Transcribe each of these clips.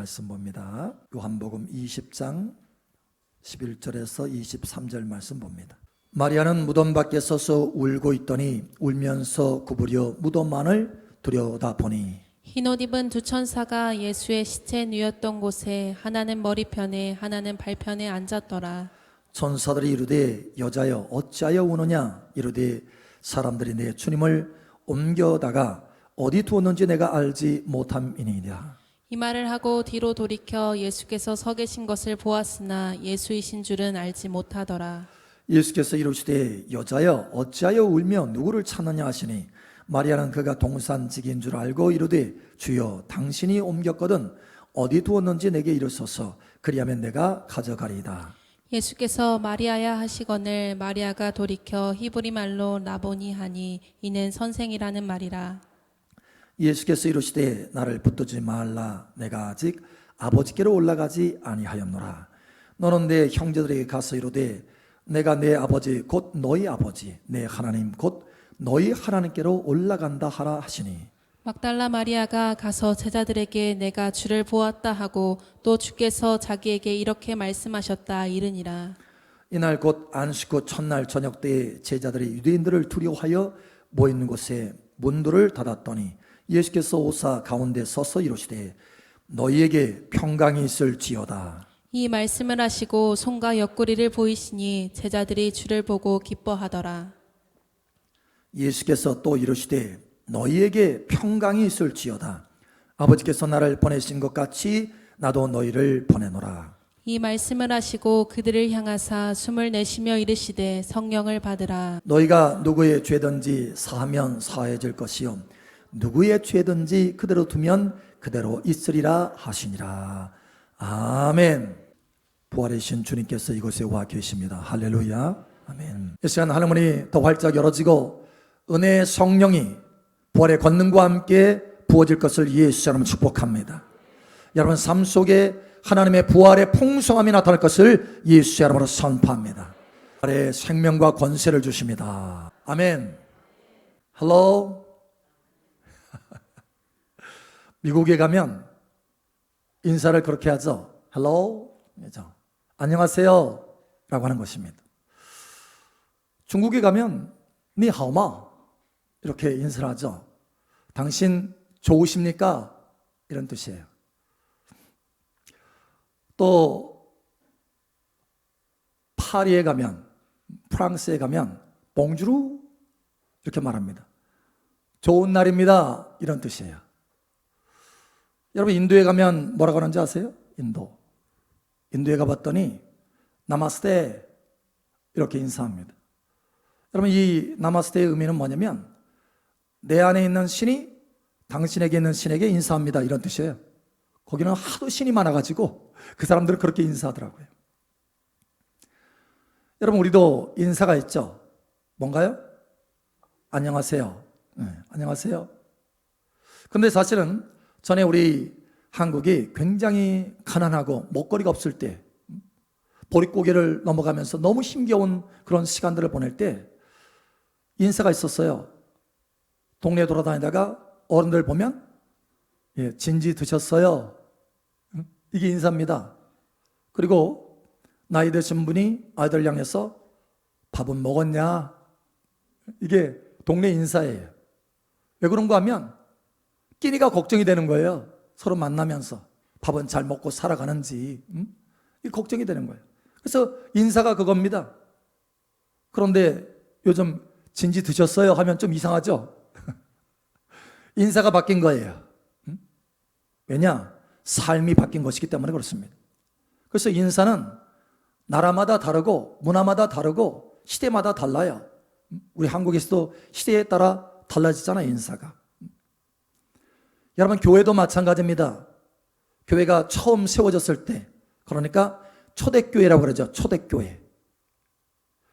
말씀 봅니다. 요한복음 20장 11절에서 23절 말씀 봅니다. 마리아는 무덤 밖에 서서 울고 있더니 울면서 구부려 무덤 안을 들여다보니 흰옷 입은 두 천사가 예수의 시체 누였던 곳에 하나는 머리편에 하나는 발편에 앉았더라. 천사들이 이르되 여자여 어찌하여 우느냐 이르되 사람들이 내 주님을 옮겨다가 어디 두었는지 내가 알지 못함이니이다. 이 말을 하고 뒤로 돌이켜 예수께서 서 계신 것을 보았으나 예수이신 줄은 알지 못하더라. 예수께서 이르시되 여자여 어찌하여 울며 누구를 찾느냐 하시니 마리아는 그가 동산직인 줄 알고 이르되 주여 당신이 옮겼거든 어디 두었는지 내게 이르소서 그리하면 내가 가져가리이다. 예수께서 마리아야 하시거늘 마리아가 돌이켜 히브리 말로 라보니 하니 이는 선생이라는 말이라. 예수께서 이르시되 나를 붙들지 말라 내가 아직 아버지께로 올라가지 아니하였노라. 너는 내 형제들에게 가서 이르되 내가 내 아버지 곧 너희 아버지 내 하나님 곧 너희 하나님께로 올라간다 하라 하시니 막달라 마리아가 가서 제자들에게 내가 주를 보았다 하고 또 주께서 자기에게 이렇게 말씀하셨다 이르니라. 이날 곧 안식 후 첫날 저녁 때에 제자들이 유대인들을 두려워하여 모이는 곳에 문들을 닫았더니 예수께서 오사 가운데 서서 이르시되 너희에게 평강이 있을지어다. 이 말씀을 하시고 손과 옆구리를 보이시니 제자들이 주를 보고 기뻐하더라. 예수께서 또 이르시되 너희에게 평강이 있을지어다. 아버지께서 나를 보내신 것 같이 나도 너희를 보내노라. 이 말씀을 하시고 그들을 향하사 숨을 내쉬며 이르시되 성령을 받으라. 너희가 누구의 죄든지 사하면 사해질 것이요 누구의 죄든지 그대로 두면 그대로 있으리라 하시니라. 아멘. 부활이신 주님께서 이곳에 와 계십니다. 할렐루야. 아멘. 이 시간 하늘문이 더 활짝 열어지고 은혜의 성령이 부활의 권능과 함께 부어질 것을 예수 이름으로 축복합니다. 여러분 삶 속에 하나님의 부활의 풍성함이 나타날 것을 예수 이름으로 선포합니다. 부활의 생명과 권세를 주십니다. 아멘. 헬로. 미국에 가면 인사를 그렇게 하죠. 헬로. 안녕하세요 라고 하는 것입니다. 중국에 가면 니하오마 이렇게 인사를 하죠. 당신 좋으십니까? 이런 뜻이에요. 또 파리에 가면 프랑스에 가면 봉주루 이렇게 말합니다. 좋은 날입니다 이런 뜻이에요. 여러분 인도에 가면 뭐라고 하는지 아세요? 인도에 가봤더니 나마스테 이렇게 인사합니다. 여러분 이 나마스테의 의미는 뭐냐면 내 안에 있는 신이 당신에게 있는 신에게 인사합니다 이런 뜻이에요. 거기는 하도 신이 많아가지고 그 사람들은 그렇게 인사하더라고요. 여러분 우리도 인사가 있죠. 뭔가요? 안녕하세요. 네, 안녕하세요. 그런데 사실은 전에 우리 한국이 굉장히 가난하고 먹거리가 없을 때 보릿고개를 넘어가면서 너무 힘겨운 그런 시간들을 보낼 때 인사가 있었어요. 동네 돌아다니다가 어른들 보면 진지 드셨어요? 이게 인사입니다. 그리고 나이 드신 분이 아이들 향해서 밥은 먹었냐? 이게 동네 인사예요. 왜 그런가 하면 끼니가 걱정이 되는 거예요. 서로 만나면서 밥은 잘 먹고 살아가는지 이 걱정이 되는 거예요. 그래서 인사가 그겁니다. 그런데 요즘 진지 드셨어요? 하면 좀 이상하죠? 인사가 바뀐 거예요. 왜냐? 삶이 바뀐 것이기 때문에 그렇습니다. 그래서 인사는 나라마다 다르고 문화마다 다르고 시대마다 달라요. 우리 한국에서도 시대에 따라 달라지잖아요, 인사가. 여러분 교회도 마찬가지입니다. 교회가 처음 세워졌을 때 그러니까 초대교회라고 그러죠. 초대교회.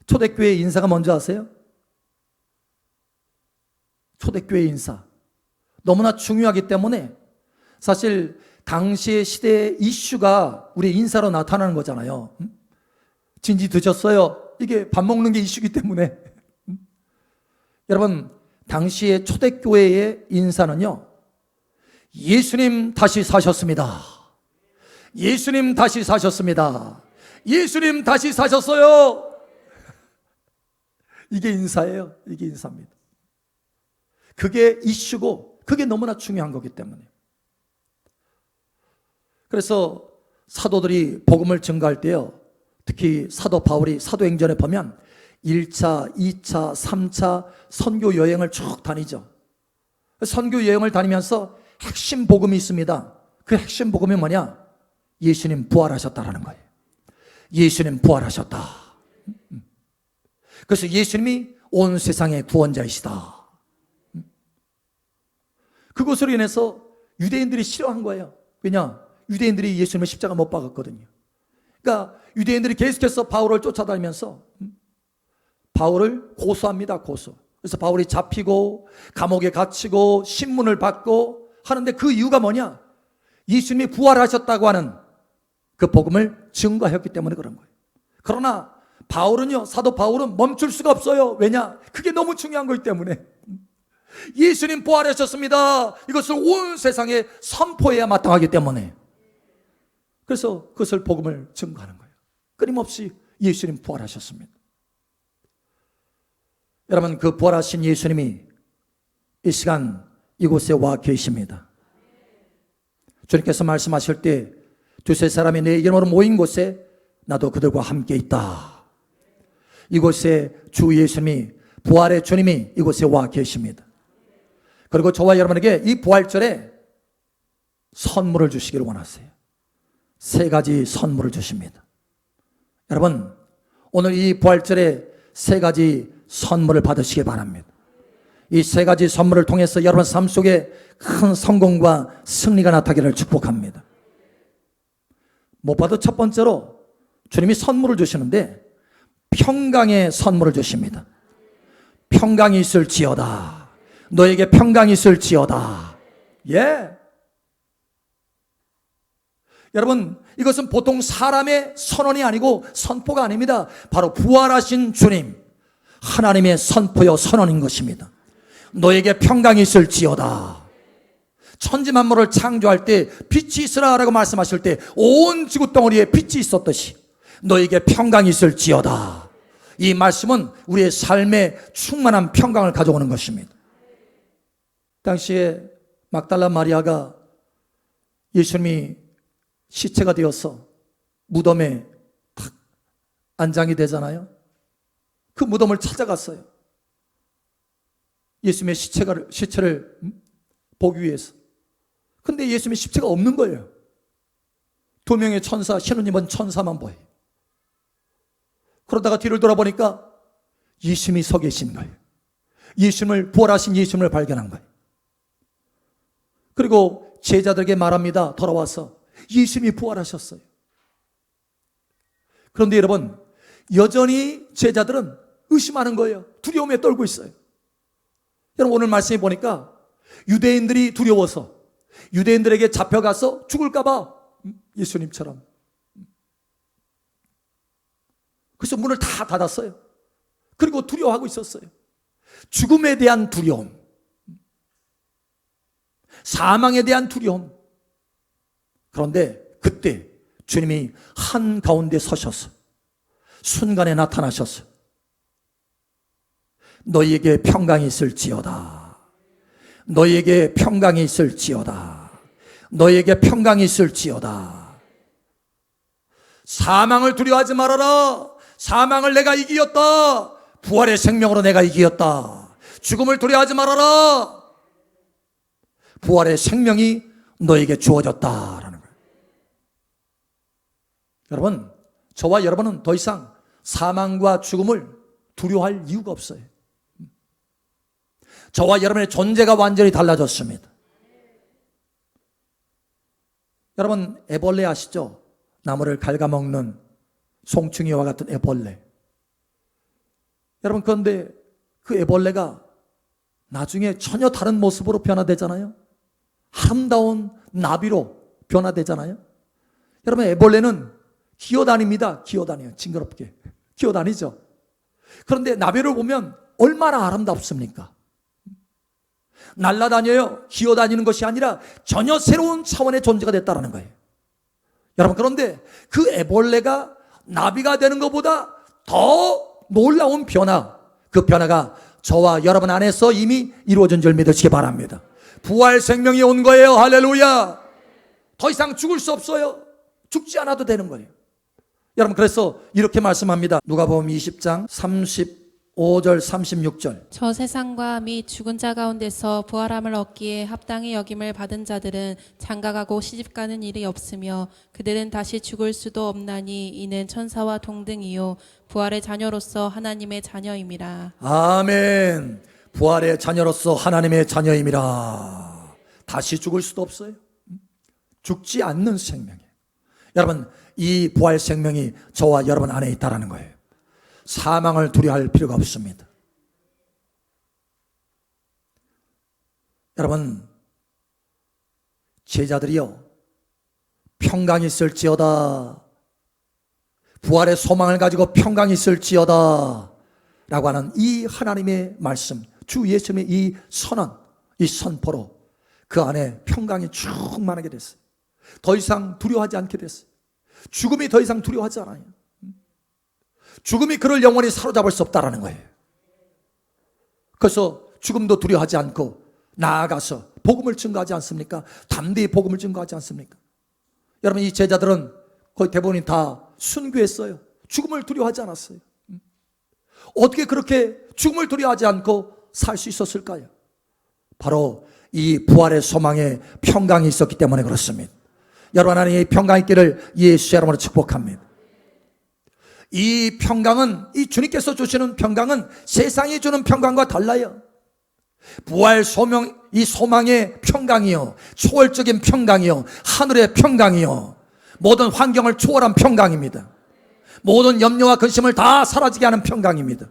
초대교회 인사가 뭔지 아세요? 초대교회 인사. 너무나 중요하기 때문에 사실 당시의 시대의 이슈가 우리 인사로 나타나는 거잖아요. 진지 드셨어요? 이게 밥 먹는 게 이슈이기 때문에. 여러분 당시의 초대교회의 인사는요 예수님 다시 사셨습니다. 예수님 다시 사셨습니다. 예수님 다시 사셨어요. 이게 인사예요. 이게 인사입니다. 그게 이슈고 그게 너무나 중요한 거기 때문에. 그래서 사도들이 복음을 전가할 때요, 특히 사도 바울이 사도행전에 보면 1차, 2차, 3차 선교 여행을 쭉 다니죠. 선교 여행을 다니면서 핵심 복음이 있습니다. 그 핵심 복음이 뭐냐? 예수님 부활하셨다라는 거예요. 예수님 부활하셨다. 그래서 예수님이 온 세상의 구원자이시다. 그것으로 인해서 유대인들이 싫어한 거예요. 왜냐? 유대인들이 예수님을 십자가 못 박았거든요. 그러니까 유대인들이 계속해서 바울을 쫓아다니면서 바울을 고소합니다. 고소. 그래서 바울이 잡히고 감옥에 갇히고 신문을 받고 하는데 그 이유가 뭐냐? 예수님이 부활하셨다고 하는 그 복음을 증거했기 때문에 그런 거예요. 그러나 바울은요, 사도 바울은 멈출 수가 없어요. 왜냐? 그게 너무 중요한 거기 때문에. 예수님 부활하셨습니다. 이것을 온 세상에 선포해야 마땅하기 때문에. 그래서 그것을 복음을 증거하는 거예요. 끊임없이 예수님 부활하셨습니다. 여러분, 그 부활하신 예수님이 이 시간 이곳에 와 계십니다. 주님께서 말씀하실 때 두세 사람이 내 이름으로 모인 곳에 나도 그들과 함께 있다. 이곳에 주 예수님이, 부활의 주님이 이곳에 와 계십니다. 그리고 저와 여러분에게 이 부활절에 선물을 주시기를 원하세요. 세 가지 선물을 주십니다. 여러분, 오늘 이 부활절에 세 가지 선물을 받으시기 바랍니다. 이 세 가지 선물을 통해서 여러분 삶 속에 큰 성공과 승리가 나타나기를 축복합니다. 무엇보다도 첫 번째로 주님이 선물을 주시는데 평강의 선물을 주십니다. 평강이 있을지어다. 너에게 평강이 있을지어다. 예. 여러분, 이것은 보통 사람의 선언이 아니고 선포가 아닙니다. 바로 부활하신 주님, 하나님의 선포요 선언인 것입니다. 너에게 평강이 있을지어다. 천지 만물을 창조할 때 빛이 있으라라고 말씀하실 때 온 지구 덩어리에 빛이 있었듯이 너에게 평강이 있을지어다. 이 말씀은 우리의 삶에 충만한 평강을 가져오는 것입니다. 당시에 막달라 마리아가 예수님이 시체가 되어서 무덤에 탁 안장이 되잖아요. 그 무덤을 찾아갔어요. 예수님의 시체를 보기 위해서. 근데 예수님의 시체가 없는 거예요. 두 명의 천사, 신혼 입은 천사만 보여요. 그러다가 뒤를 돌아보니까 예수님이 서 계신 거예요. 예수님을, 부활하신 예수님을 발견한 거예요. 그리고 제자들에게 말합니다. 돌아와서 예수님이 부활하셨어요. 그런데 여러분, 여전히 제자들은 의심하는 거예요. 두려움에 떨고 있어요. 여러분, 오늘 말씀해 보니까 유대인들이 두려워서 유대인들에게 잡혀가서 죽을까 봐 예수님처럼. 그래서 문을 다 닫았어요. 그리고 두려워하고 있었어요. 죽음에 대한 두려움, 사망에 대한 두려움. 그런데 그때 주님이 한가운데 서셔서 순간에 나타나셔서 너희에게 평강이 있을지어다. 너희에게 평강이 있을지어다. 너희에게 평강이 있을지어다. 사망을 두려워하지 말아라. 사망을 내가 이기었다. 부활의 생명으로 내가 이기었다. 죽음을 두려워하지 말아라. 부활의 생명이 너에게 주어졌다라는 거예요. 여러분, 저와 여러분은 더 이상 사망과 죽음을 두려워할 이유가 없어요. 저와 여러분의 존재가 완전히 달라졌습니다. 여러분, 애벌레 아시죠? 나무를 갉아먹는 송충이와 같은 애벌레. 여러분, 그런데 그 애벌레가 나중에 전혀 다른 모습으로 변화되잖아요. 아름다운 나비로 변화되잖아요. 여러분, 애벌레는 기어다닙니다. 기어다녀요. 징그럽게 기어다니죠. 그런데 나비를 보면 얼마나 아름답습니까? 날아다녀요. 기어다니는 것이 아니라 전혀 새로운 차원의 존재가 됐다는 거예요. 여러분, 그런데 그 애벌레가 나비가 되는 것보다 더 놀라운 변화, 그 변화가 저와 여러분 안에서 이미 이루어진 줄 믿으시기 바랍니다. 부활 생명이 온 거예요. 할렐루야. 더 이상 죽을 수 없어요. 죽지 않아도 되는 거예요. 여러분, 그래서 이렇게 말씀합니다. 누가복음 20장 35절 36절. 저 세상과 및 죽은 자 가운데서 부활함을 얻기에 합당히 여김을 받은 자들은 장가가고 시집가는 일이 없으며 그들은 다시 죽을 수도 없나니 이는 천사와 동등이요 부활의 자녀로서 하나님의 자녀임이라. 아멘. 부활의 자녀로서 하나님의 자녀임이라. 다시 죽을 수도 없어요. 죽지 않는 생명이에요. 여러분, 이 부활 생명이 저와 여러분 안에 있다라는 거예요. 사망을 두려워할 필요가 없습니다. 여러분, 제자들이요, 평강이 있을지어다, 부활의 소망을 가지고 평강이 있을지어다 라고 하는 이 하나님의 말씀, 주 예수님의 이 선언, 이 선포로 그 안에 평강이 충만하게 됐어요. 더 이상 두려워하지 않게 됐어요. 죽음이 더 이상 두려워하지 않아요. 죽음이 그를 영원히 사로잡을 수 없다라는 거예요. 그래서 죽음도 두려워하지 않고 나아가서 복음을 증거하지 않습니까? 담대히 복음을 증거하지 않습니까? 여러분, 이 제자들은 거의 대부분이 다 순교했어요. 죽음을 두려워하지 않았어요. 어떻게 그렇게 죽음을 두려워하지 않고 살 수 있었을까요? 바로 이 부활의 소망에 평강이 있었기 때문에 그렇습니다. 여러분 안에 이 평강이 있기를 예수의 이름으로 축복합니다. 이 평강은, 이 주님께서 주시는 평강은 세상이 주는 평강과 달라요. 부활 소명, 이 소망의 평강이요, 초월적인 평강이요, 하늘의 평강이요, 모든 환경을 초월한 평강입니다. 모든 염려와 근심을 다 사라지게 하는 평강입니다.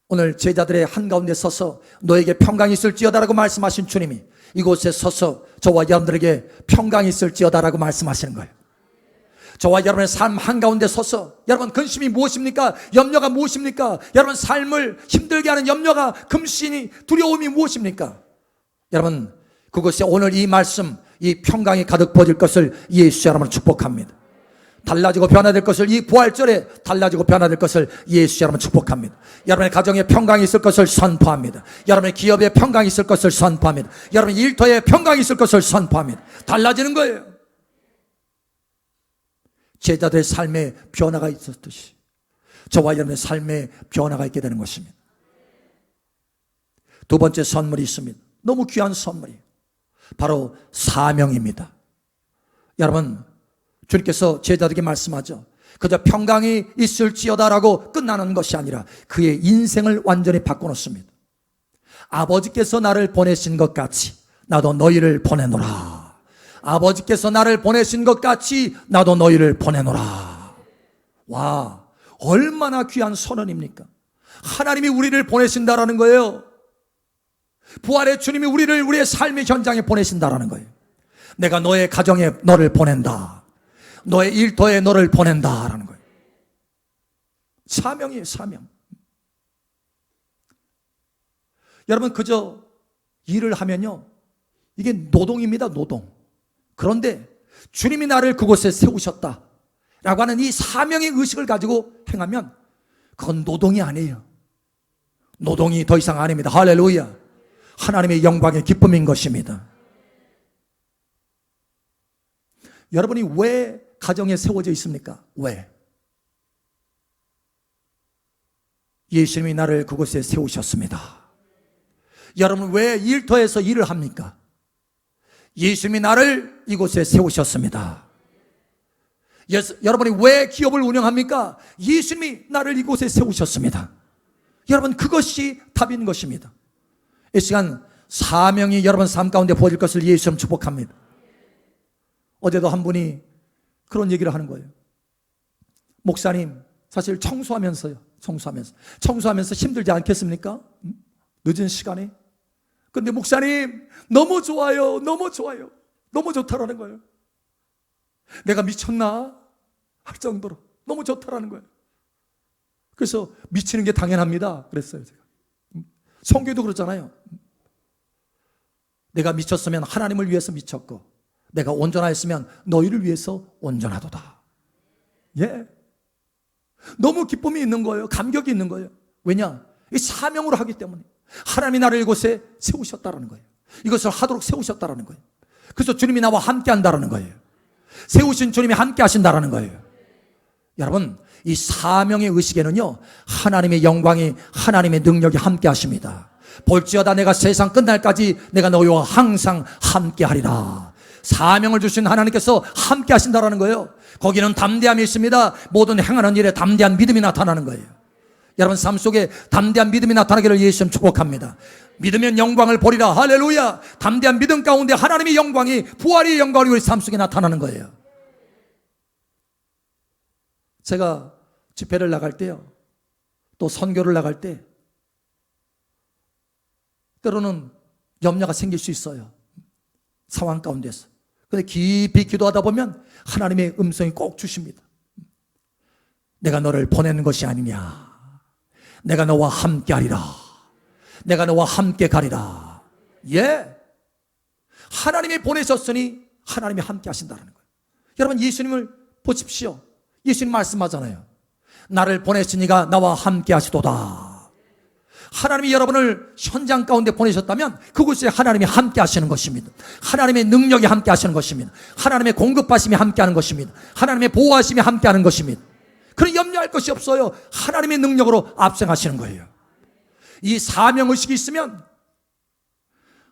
오늘 제자들의 한가운데 서서 너에게 평강이 있을지어다라고 말씀하신 주님이 이곳에 서서 저와 여러분들에게 평강이 있을지어다라고 말씀하시는 거예요. 저와 여러분의 삶 한가운데 서서, 여러분 근심이 무엇입니까? 염려가 무엇입니까? 여러분 삶을 힘들게 하는 염려가, 근심이, 두려움이 무엇입니까? 여러분 그곳에 오늘 이 말씀, 이 평강이 가득 퍼질 것을 예수의 이름으로 축복합니다. 달라지고 변화될 것을, 이 부활절에 달라지고 변화될 것을 예수의 이름으로 축복합니다. 여러분의 가정에 평강이 있을 것을 선포합니다. 여러분의 기업에 평강이 있을 것을 선포합니다. 여러분의 일터에 평강이 있을 것을 선포합니다. 달라지는 거예요. 제자들의 삶에 변화가 있었듯이 저와 여러분의 삶에 변화가 있게 되는 것입니다. 두 번째 선물이 있습니다. 너무 귀한 선물이에요. 바로 사명입니다. 여러분, 주님께서 제자들에게 말씀하죠. 그저 평강이 있을지어다라고 끝나는 것이 아니라 그의 인생을 완전히 바꿔놓습니다. 아버지께서 나를 보내신 것 같이 나도 너희를 보내노라. 아버지께서 나를 보내신 것 같이 나도 너희를 보내노라. 와, 얼마나 귀한 선언입니까? 하나님이 우리를 보내신다라는 거예요. 부활의 주님이 우리를 우리의 삶의 현장에 보내신다라는 거예요. 내가 너의 가정에 너를 보낸다. 너의 일터에 너를 보낸다라는 거예요. 사명이에요, 사명. 여러분, 그저 일을 하면요, 이게 노동입니다, 노동. 그런데 주님이 나를 그곳에 세우셨다 라고 하는 이 사명의 의식을 가지고 행하면 그건 노동이 아니에요. 노동이 더 이상 아닙니다. 할렐루야. 하나님의 영광의 기쁨인 것입니다. 여러분이 왜 가정에 세워져 있습니까? 왜? 예수님이 나를 그곳에 세우셨습니다. 여러분 왜 일터에서 일을 합니까? 예수님이 나를 이곳에 세우셨습니다. 여러분이 왜 기업을 운영합니까? 예수님이 나를 이곳에 세우셨습니다. 여러분 그것이 답인 것입니다. 이 시간 사명이 여러분 삶 가운데 보여질 것을 예수님 축복합니다. 어제도 한 분이 그런 얘기를 하는 거예요. 목사님, 사실 청소하면서 힘들지 않겠습니까? 늦은 시간에. 근데 목사님, 너무 좋아요. 너무 좋아요. 너무 좋다라는 거예요. 내가 미쳤나? 할 정도로 너무 좋다라는 거예요. 그래서 미치는 게 당연합니다. 그랬어요, 제가. 성경도 그렇잖아요. 내가 미쳤으면 하나님을 위해서 미쳤고, 내가 온전하였으면 너희를 위해서 온전하도다. 예. 너무 기쁨이 있는 거예요. 감격이 있는 거예요. 왜냐? 이 사명으로 하기 때문에. 하나님이 나를 이곳에 세우셨다라는 거예요. 이것을 하도록 세우셨다라는 거예요. 그래서 주님이 나와 함께 한다라는 거예요. 세우신 주님이 함께 하신다라는 거예요. 여러분, 이 사명의 의식에는요, 하나님의 영광이, 하나님의 능력이 함께 하십니다. 볼지어다 내가 세상 끝날까지 내가 너희와 항상 함께 하리라. 사명을 주신 하나님께서 함께 하신다라는 거예요. 거기는 담대함이 있습니다. 모든 행하는 일에 담대한 믿음이 나타나는 거예요. 여러분 삶 속에 담대한 믿음이 나타나기를 예수님 축복합니다. 믿으면 영광을 보리라. 할렐루야. 담대한 믿음 가운데 하나님의 영광이, 부활의 영광이 우리 삶 속에 나타나는 거예요. 제가 집회를 나갈 때요, 또 선교를 나갈 때 때로는 염려가 생길 수 있어요. 상황 가운데서. 근데 깊이 기도하다 보면 하나님의 음성이 꼭 주십니다. 내가 너를 보내는 것이 아니냐. 내가 너와 함께 하리라. 내가 너와 함께 가리라. 예. 하나님이 보내셨으니 하나님이 함께 하신다는 거예요. 여러분 예수님을 보십시오. 예수님 말씀하잖아요. 나를 보냈으니가 나와 함께 하시도다. 하나님이 여러분을 현장 가운데 보내셨다면 그곳에 하나님이 함께 하시는 것입니다. 하나님의 능력이 함께 하시는 것입니다. 하나님의 공급하심이 함께 하는 것입니다. 하나님의 보호하심이 함께 하는 것입니다. 그런 염려할 것이 없어요. 하나님의 능력으로 압승하시는 거예요. 이 사명의식이 있으면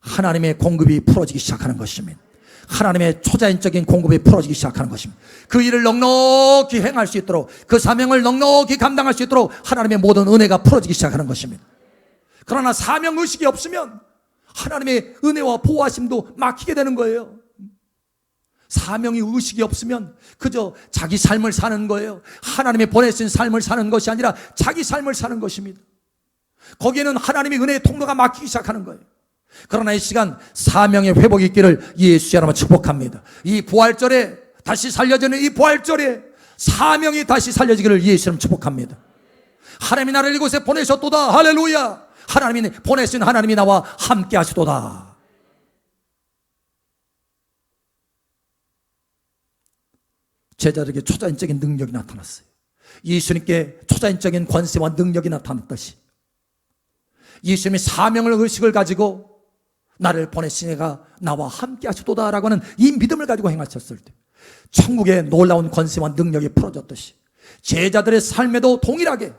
하나님의 공급이 풀어지기 시작하는 것입니다. 하나님의 초자연적인 공급이 풀어지기 시작하는 것입니다. 그 일을 넉넉히 행할 수 있도록, 그 사명을 넉넉히 감당할 수 있도록 하나님의 모든 은혜가 풀어지기 시작하는 것입니다. 그러나 사명의식이 없으면 하나님의 은혜와 보호하심도 막히게 되는 거예요. 사명의 의식이 없으면 그저 자기 삶을 사는 거예요. 하나님의 보내신 삶을 사는 것이 아니라 자기 삶을 사는 것입니다. 거기에는 하나님의 은혜의 통로가 막히기 시작하는 거예요. 그러나 이 시간 사명의 회복이 있기를 예수의 이름으로 축복합니다. 이 부활절에 다시 살려지는 이 부활절에 사명이 다시 살려지기를 예수의 이름으로 축복합니다. 하나님이 나를 이곳에 보내셨도다. 할렐루야. 하나님이 보내신 하나님이 나와 함께 하시도다. 제자들에게 초자연적인 능력이 나타났어요. 예수님께 초자연적인 권세와 능력이 나타났듯이 예수님이 사명을 의식을 가지고 나를 보내시니가 나와 함께 하시도다라고 하는 이 믿음을 가지고 행하셨을 때 천국의 놀라운 권세와 능력이 풀어졌듯이 제자들의 삶에도 동일하게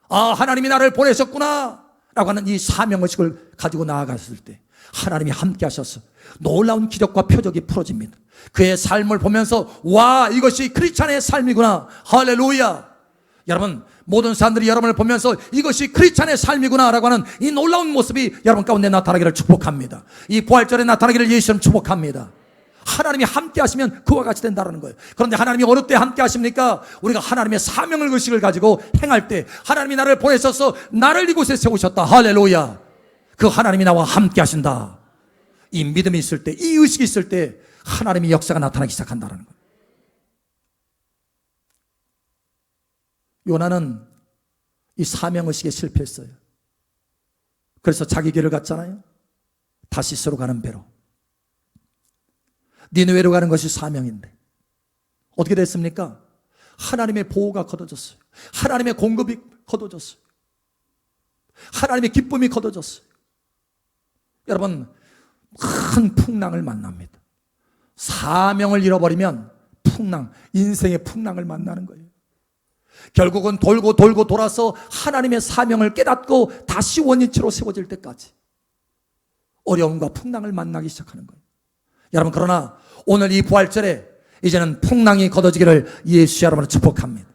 하나님이 나를 보내셨구나 라고 하는 이 사명의식을 가지고 나아갔을 때 하나님이 함께 하셔서 놀라운 기적과 표적이 풀어집니다. 그의 삶을 보면서 와, 이것이 크리스찬의 삶이구나. 할렐루야. 여러분, 모든 사람들이 여러분을 보면서 이것이 크리스찬의 삶이구나 라고 하는 이 놀라운 모습이 여러분 가운데 나타나기를 축복합니다. 이 부활절에 나타나기를 예수님 축복합니다. 하나님이 함께 하시면 그와 같이 된다는 거예요. 그런데 하나님이 어느 때 함께 하십니까? 우리가 하나님의 사명을 의식을 가지고 행할 때 하나님이 나를 보내셔서 나를 이곳에 세우셨다. 할렐루야. 그 하나님이 나와 함께 하신다. 이 믿음이 있을 때, 이 의식이 있을 때 하나님의 역사가 나타나기 시작한다는 거예요. 요나는 이 사명의식에 실패했어요. 그래서 자기 길을 갔잖아요. 다시스로 가는 배로. 니느웨로 가는 것이 사명인데 어떻게 됐습니까? 하나님의 보호가 거둬졌어요. 하나님의 공급이 거둬졌어요. 하나님의 기쁨이 거둬졌어요. 여러분, 큰 풍랑을 만납니다. 사명을 잃어버리면 풍랑, 인생의 풍랑을 만나는 거예요. 결국은 돌고 돌고 돌아서 하나님의 사명을 깨닫고 다시 원위치로 세워질 때까지 어려움과 풍랑을 만나기 시작하는 거예요. 여러분, 그러나 오늘 이 부활절에 이제는 풍랑이 걷어지기를 예수 여러분을 축복합니다.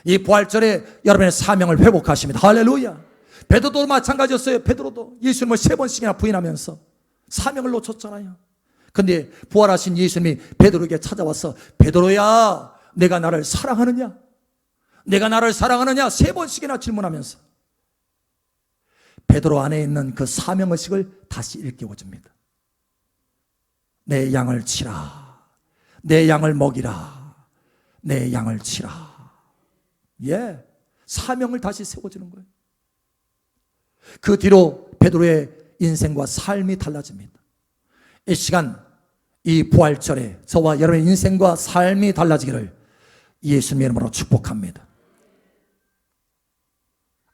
이 부활절에 여러분의 사명을 회복하십니다. 할렐루야. 베드로도 마찬가지였어요. 베드로도 예수님을 3번씩이나 부인하면서 사명을 놓쳤잖아요. 근데 부활하신 예수님이 베드로에게 찾아와서 베드로야, 내가 나를 사랑하느냐? 내가 나를 사랑하느냐? 3번씩이나 질문하면서 베드로 안에 있는 그 사명의식을 다시 일깨워줍니다. 내 양을 치라. 내 양을 먹이라. 내 양을 치라. 예, 사명을 다시 세워주는 거예요. 그 뒤로 베드로의 인생과 삶이 달라집니다. 이 시간 이 부활절에 저와 여러분의 인생과 삶이 달라지기를 예수님의 이름으로 축복합니다.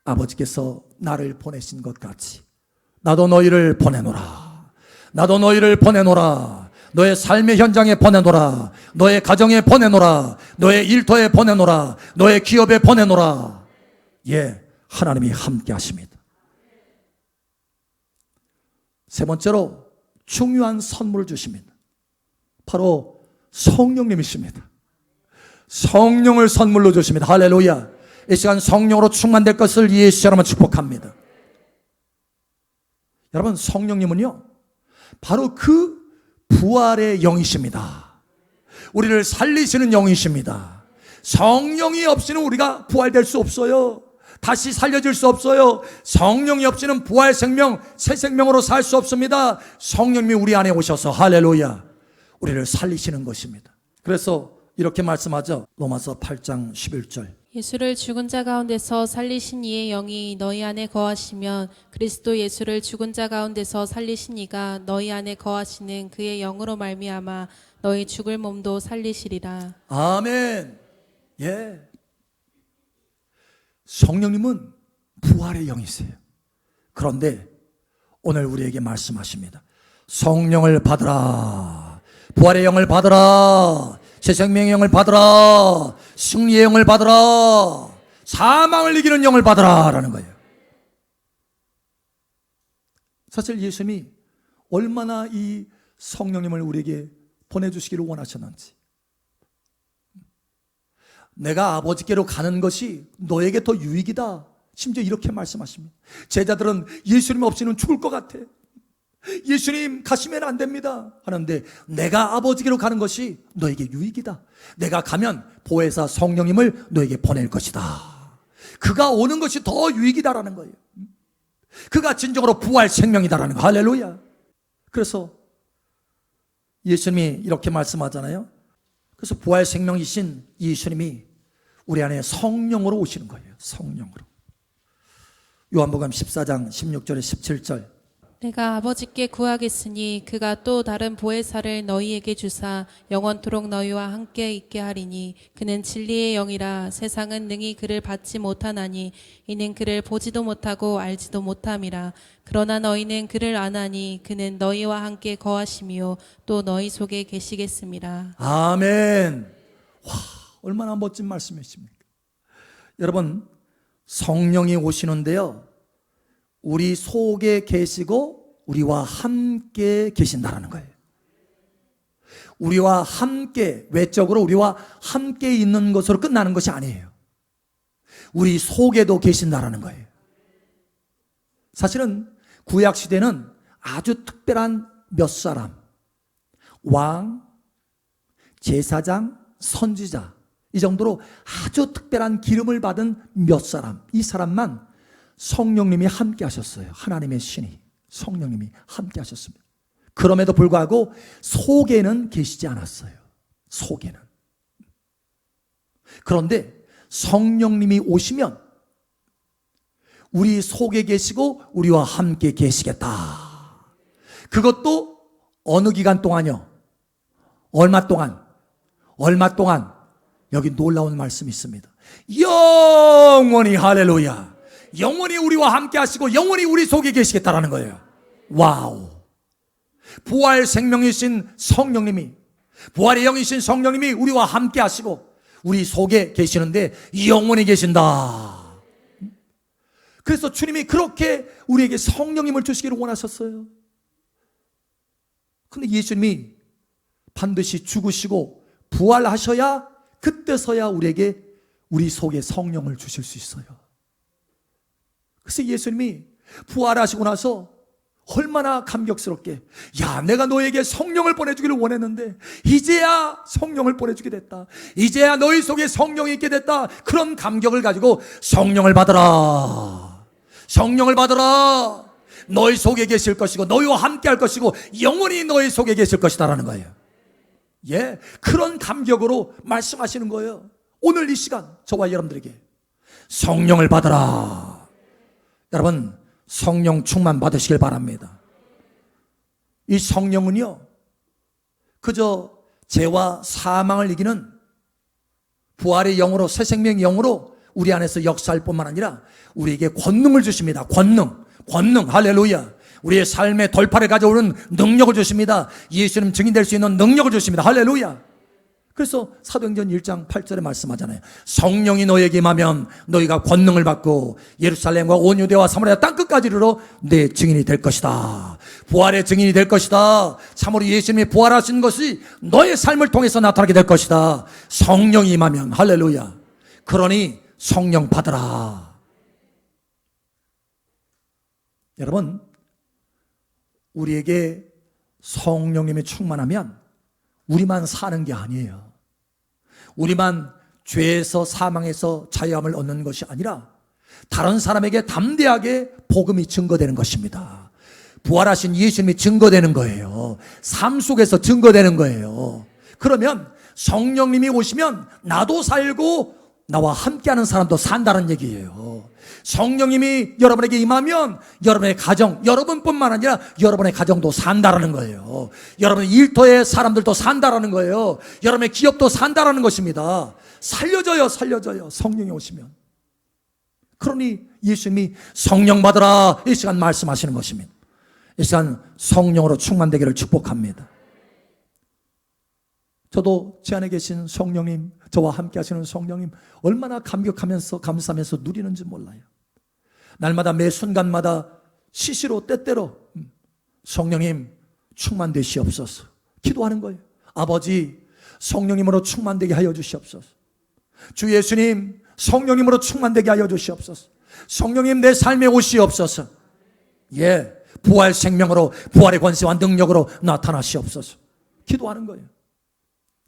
아버지께서 나를 보내신 것 같이 나도 너희를 보내노라. 나도 너희를 보내노라. 너의 삶의 현장에 보내노라. 너의 가정에 보내노라. 너의 일터에 보내노라. 너의 기업에 보내노라. 예, 하나님이 함께 하십니다. 세 번째로 중요한 선물을 주십니다. 바로 성령님이십니다. 성령을 선물로 주십니다. 할렐루야. 이 시간 성령으로 충만될 것을 예수 여러분 축복합니다. 여러분, 성령님은요 바로 그 부활의 영이십니다. 우리를 살리시는 영이십니다. 성령이 없이는 우리가 부활될 수 없어요. 다시 살려질 수 없어요. 성령이 없이는 부활 생명, 새 생명으로 살 수 없습니다. 성령님이 우리 안에 오셔서 할렐루야 우리를 살리시는 것입니다. 그래서 이렇게 말씀하죠. 로마서 8장 11절. 예수를 죽은 자 가운데서 살리신 이의 영이 너희 안에 거하시면 그리스도 예수를 죽은 자 가운데서 살리신 이가 너희 안에 거하시는 그의 영으로 말미암아 너희 죽을 몸도 살리시리라. 아멘. 예. 성령님은 부활의 영이세요. 그런데 오늘 우리에게 말씀하십니다. 성령을 받으라. 부활의 영을 받으라. 새 생명의 영을 받으라. 승리의 영을 받으라. 사망을 이기는 영을 받으라 라는 거예요. 사실 예수님이 얼마나 이 성령님을 우리에게 보내주시기를 원하셨는지, 내가 아버지께로 가는 것이 너에게 더 유익이다, 심지어 이렇게 말씀하십니다. 제자들은 예수님 없이는 죽을 것 같아, 예수님 가시면 안 됩니다 하는데, 내가 아버지께로 가는 것이 너에게 유익이다. 내가 가면 보혜사 성령님을 너에게 보낼 것이다. 그가 오는 것이 더 유익이다라는 거예요. 그가 진정으로 부활 생명이다라는 거. 할렐루야. 그래서 예수님이 이렇게 말씀하잖아요. 그래서 부활 생명이신 예수님이 우리 안에 성령으로 오시는 거예요. 성령으로. 요한복음 14장 16절에 17절. 내가 아버지께 구하겠으니 그가 또 다른 보혜사를 너희에게 주사 영원토록 너희와 함께 있게 하리니 그는 진리의 영이라. 세상은 능히 그를 받지 못하나니 이는 그를 보지도 못하고 알지도 못함이라. 그러나 너희는 그를 아나니 그는 너희와 함께 거하시며 또 너희 속에 계시겠습니다. 아멘. 와, 얼마나 멋진 말씀이십니까? 여러분, 성령이 오시는데요, 우리 속에 계시고 우리와 함께 계신다라는 거예요. 우리와 함께, 외적으로 우리와 함께 있는 것으로 끝나는 것이 아니에요. 우리 속에도 계신다라는 거예요. 사실은 구약 시대는 아주 특별한 몇 사람, 왕, 제사장, 선지자, 이 정도로 아주 특별한 기름을 받은 몇 사람, 이 사람만 성령님이 함께 하셨어요. 하나님의 신이, 성령님이 함께 하셨습니다. 그럼에도 불구하고 속에는 계시지 않았어요. 속에는. 그런데 성령님이 오시면 우리 속에 계시고 우리와 함께 계시겠다. 그것도 어느 기간 동안요? 얼마 동안? 여기 놀라운 말씀이 있습니다. 영원히, 할렐루야, 영원히 우리와 함께 하시고 영원히 우리 속에 계시겠다라는 거예요. 와우. 부활 생명이신 성령님이, 부활의 영이신 성령님이 우리와 함께 하시고 우리 속에 계시는데 영원히 계신다. 그래서 주님이 그렇게 우리에게 성령님을 주시기를 원하셨어요. 근데 예수님이 반드시 죽으시고 부활하셔야, 그때서야 우리에게 우리 속에 성령을 주실 수 있어요. 그래서 예수님이 부활하시고 나서 얼마나 감격스럽게, 야, 내가 너에게 성령을 보내주기를 원했는데 이제야 성령을 보내주게 됐다, 이제야 너희 속에 성령이 있게 됐다. 그런 감격을 가지고 성령을 받으라, 성령을 받으라, 너희 속에 계실 것이고 너희와 함께 할 것이고 영원히 너희 속에 계실 것이다라는 거예요. 예, 그런 감격으로 말씀하시는 거예요. 오늘 이 시간 저와 여러분들에게 성령을 받으라. 여러분, 성령 충만 받으시길 바랍니다. 이 성령은요, 그저 죄와 사망을 이기는 부활의 영으로, 새 생명의 영으로 우리 안에서 역사할 뿐만 아니라 우리에게 권능을 주십니다. 권능, 할렐루야. 우리의 삶의 돌파를 가져오는 능력을 주십니다. 예수님 증인될 수 있는 능력을 주십니다. 할렐루야. 그래서 사도행전 1장 8절에 말씀하잖아요. 성령이 너에게 임하면 너희가 권능을 받고 예루살렘과 온 유대와 사마리아 땅끝까지 이르러 내 증인이 될 것이다. 부활의 증인이 될 것이다. 참으로 예수님이 부활하신 것이 너의 삶을 통해서 나타나게 될 것이다. 성령이 임하면, 할렐루야. 그러니 성령 받으라. 여러분, 우리에게 성령님이 충만하면 우리만 사는 게 아니에요. 우리만 죄에서 사망에서 자유함을 얻는 것이 아니라 다른 사람에게 담대하게 복음이 증거되는 것입니다. 부활하신 예수님이 증거되는 거예요. 삶 속에서 증거되는 거예요. 그러면 성령님이 오시면 나도 살고 나와 함께하는 사람도 산다는 얘기예요. 성령님이 여러분에게 임하면 여러분의 가정, 여러분뿐만 아니라 여러분의 가정도 산다라는 거예요. 여러분의 일터의 사람들도 산다라는 거예요. 여러분의 기업도 산다라는 것입니다. 살려져요. 성령이 오시면. 그러니 예수님이 성령 받으라 이 시간 말씀하시는 것입니다. 이 시간 성령으로 충만되기를 축복합니다. 저도 제 안에 계신 성령님, 저와 함께 하시는 성령님 얼마나 감격하면서 감사하면서 누리는지 몰라요. 날마다 매 순간마다 시시로 때때로 성령님 충만되시옵소서 기도하는 거예요. 아버지 성령님으로 충만되게 하여 주시옵소서. 주 예수님 성령님으로 충만되게 하여 주시옵소서. 성령님 내 삶에 오시옵소서. 예, 부활 생명으로 부활의 권세와 능력으로 나타나시옵소서. 기도하는 거예요.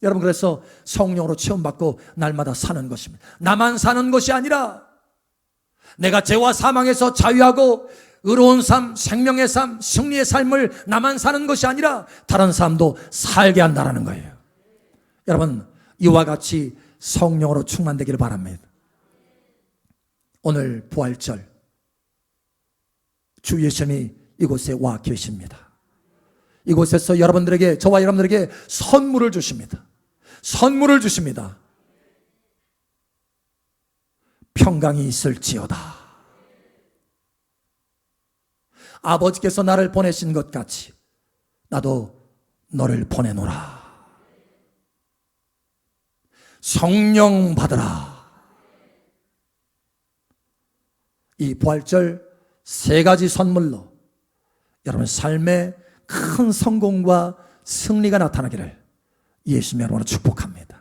여러분, 그래서 성령으로 체험받고 날마다 사는 것입니다. 나만 사는 것이 아니라 내가 죄와 사망에서 자유하고 의로운 삶, 생명의 삶, 승리의 삶을 나만 사는 것이 아니라 다른 사람도 살게 한다는 거예요. 여러분, 이와 같이 성령으로 충만되기를 바랍니다. 오늘 부활절 주 예수님이 이곳에 와 계십니다. 이곳에서 여러분들에게, 저와 여러분들에게 선물을 주십니다. 선물을 주십니다. 평강이 있을지어다. 아버지께서 나를 보내신 것 같이 나도 너를 보내노라. 성령 받으라. 이 부활절 세 가지 선물로 여러분 삶의 큰 성공과 승리가 나타나기를 예수님의 이름으로 축복합니다.